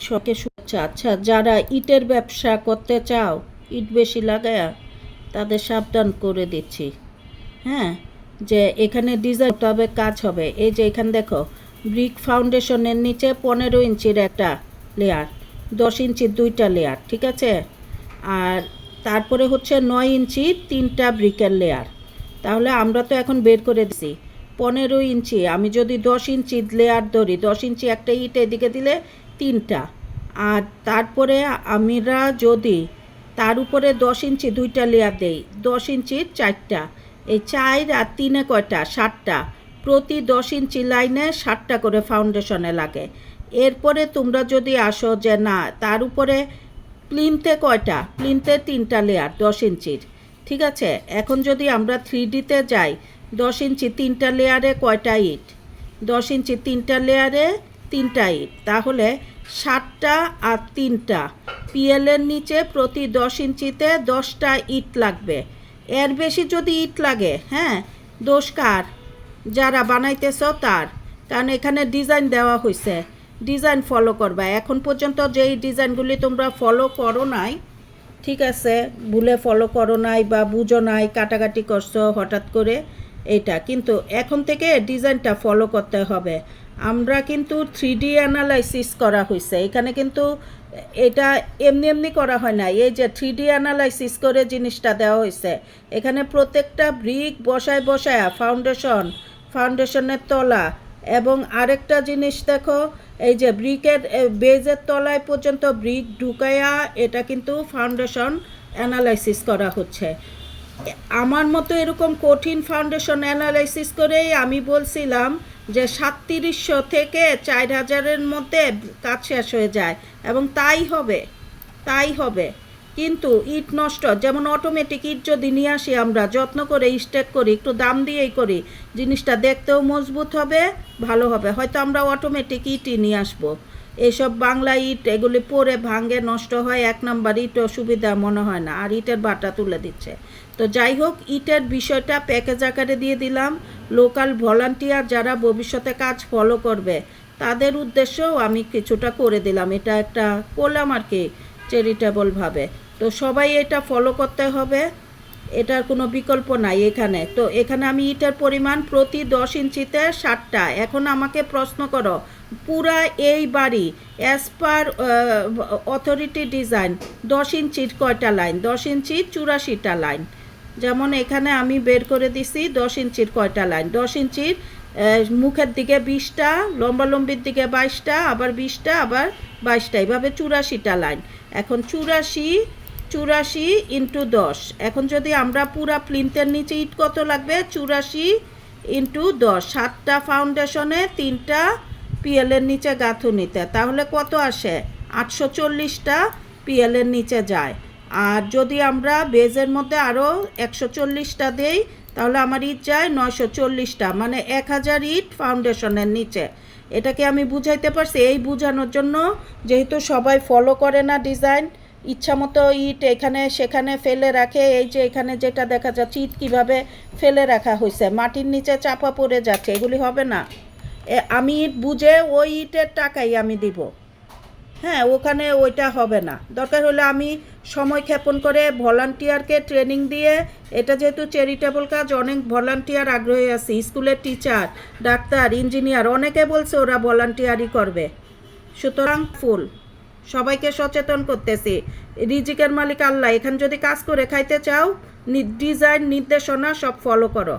শখে শুনেছে। আচ্ছা, যারা ইটের ব্যবসা করতে চাও, ইট বেশি লাগায়া, তাদের সাবধান করে দিচ্ছি। হ্যাঁ, যে এখানে ডিজাইন হবে, কাজ হবে। এই যে এখানে দেখো, ব্রিক ফাউন্ডেশনের নিচে 15 ইঞ্চির একটা লেয়ার, 10 ইঞ্চির 2টা লেয়ার, ঠিক আছে। আর তারপরে হচ্ছে 9 ইঞ্চি 3টা ব্রিকের লেয়ার। তাহলে আমরা তো এখন বের করে দিছি 15 ইঞ্চি। আমি যদি 10 ইঞ্চি লেয়ার ধরি, 10 ইঞ্চি একটা ইট এদিকে দিলে 3টা। আর তারপরে আমরা যদি তার উপরে 10 ইঞ্চি 2টা লেয়ার দেই, 10 ইঞ্চির 4টা। এই 4 আর 3-এ কয়টা? 7টা। প্রতি 10 ইঞ্চি লাইনে 7টা করে ফাউন্ডেশনে লাগে। এরপরে তোমরা যদি আসো যে না, তার উপরে প্লিনতে কয়টা? প্লিনতে 3টা লেয়ার 10 ইঞ্চির, ঠিক আছে। এখন যদি আমরা 3Dতে যাই, 10 ইঞ্চি 3টা লেয়ারে কয়টা ইট? 10 ইঞ্চি 3টা লেয়ারে 3টা ইট। তাহলে 7টা আর 3টা, পিএলের নিচে প্রতি 10 ইঞ্চিতে 10টা ইট লাগবে। এর বেশি যদি ইট লাগে, হ্যাঁ, দোষ কার? যারা বানাইতেছ তার। কারণ এখানে ডিজাইন দেওয়া হয়েছে, ডিজাইন ফলো করবা। এখন পর্যন্ত যেই ডিজাইনগুলি তোমরা ফলো করো নাই, ঠিক আছে, ভুলে ফলো করো নাই বা বুঝো নাই, কাটাকাটি করছো হঠাৎ করে, এটা কিন্তু এখন থেকে ডিজাইনটা ফলো করতে হবে। আমরা কিন্তু 3D অ্যানালাইসিস করা হয়েছে এখানে, কিন্তু এটা এমনি এমনি করা হয় না। এই যে 3D অ্যানালাইসিস করে জিনিসটা দেওয়া হয়েছে। এখানে প্রত্যেকটা ব্রিক বসায় বসায় ফাউন্ডেশনের তলা, এবং আরেকটা জিনিস দেখো, এই যে ব্রিকের বেজের তলায় পর্যন্ত ব্রিক ঢুকায়া এটা কিন্তু ফাউন্ডেশন অ্যানালাইসিস করা হচ্ছে। আমার মতো এরকম কঠিন ফাউন্ডেশন অ্যানালাইসিস করেই আমি বলছিলাম যে 3700 থেকে 4000-এর মধ্যে কাজ শেষ হয়ে যায়, এবং তাই হবে। কিন্তু ইট নষ্ট, যেমন অটোমেটিক ইট যদি নিয়ে আসি আমরা, যত্ন করে স্টেক করি, একটু দাম দিয়েই করি, জিনিসটা দেখতেও মজবুত হবে, ভালো হবে। হয়তো আমরা অটোমেটিক ইটই নিয়ে আসবো। এইসব বাংলা ইট এগুলি পরে ভাঙে, নষ্ট হয়, 1 নাম্বার ইটও সুবিধা মনে হয় না, আর ইটের বাটা তুলে দিচ্ছে। তো যাই হোক, ইটের বিষয়টা প্যাকেজ আকারে দিয়ে দিলাম। লোকাল ভলান্টিয়ার যারা ভবিষ্যতে কাজ ফলো করবে, তাদের উদ্দেশ্যেও আমি কিছুটা করে দিলাম। এটা একটা করলাম আর কি, চ্যারিটেবলভাবে। তো সবাই এটা ফলো করতে হবে, এটার কোনো বিকল্প নাই এখানে। তো এখানে আমি ইটের পরিমাণ প্রতি 10 ইঞ্চিতে 7টা। এখন আমাকে প্রশ্ন করো, পুরা এই বাড়ি অ্যাজ পার অথরিটি ডিজাইন 10 ইঞ্চির কয়টা লাইন? 10 ইঞ্চি 84টা লাইন। যেমন এখানে আমি বের করে দিছি 10 ইঞ্চির কয়টা লাইন। 10 ইঞ্চির মুখের দিকে 20টা, লম্বালম্বির দিকে 22টা, আবার 20টা, আবার 22টা, এইভাবে 84টা লাইন। এখন 84 ইন্টু 10। এখন যদি আমরা পুরা প্লিন্থের নিচে ইট কত লাগবে? 84 ইন্টু 10, 7টা ফাউন্ডেশনে, 3টা পিএলের নিচে গাঁথুনিতে, তাহলে কত আসে? 840টা পিএলের নিচে যায়। আর যদি আমরা বেজের মধ্যে আরও 140টা দেই, তাহলে আমার ইট যায় 940টা, মানে 1000 ইট ফাউন্ডেশনের নিচে। এটাকে আমি বুঝাইতে পারছি? এই বুঝানোর জন্য, যেহেতু সবাই ফলো করে না ডিজাইন, ইচ্ছা মতো ইট এখানে সেখানে ফেলে রাখে। এই যে এখানে যেটা দেখা যাচ্ছে, ইট কীভাবে ফেলে রাখা হয়েছে, মাটির নিচে চাপা পড়ে যাচ্ছে, এগুলি হবে না। আমি ইট বুঝে ওই ইটের টাকাই আমি দিব, হ্যাঁ, ওখানে ওইটা হবে না। দরকার হলে আমি সময় ক্ষেপণ করে ভলান্টিয়ারকে ট্রেনিং দিয়ে, এটা যেহেতু চ্যারিটেবল কাজ, অনেক ভলান্টিয়ার আগ্রহী আছে। স্কুলের টিচার, ডাক্তার, ইঞ্জিনিয়ার, অনেকে বলছে ওরা ভলান্টিয়ারই করবে। সুতরাং সবাইকে সচেতন করতেছি, রিজিকের মালিক আল্লাহ। এখানে যদি কাজ করে খাইতে চাও, ডিজাইন নির্দেশনা সব ফলো করো।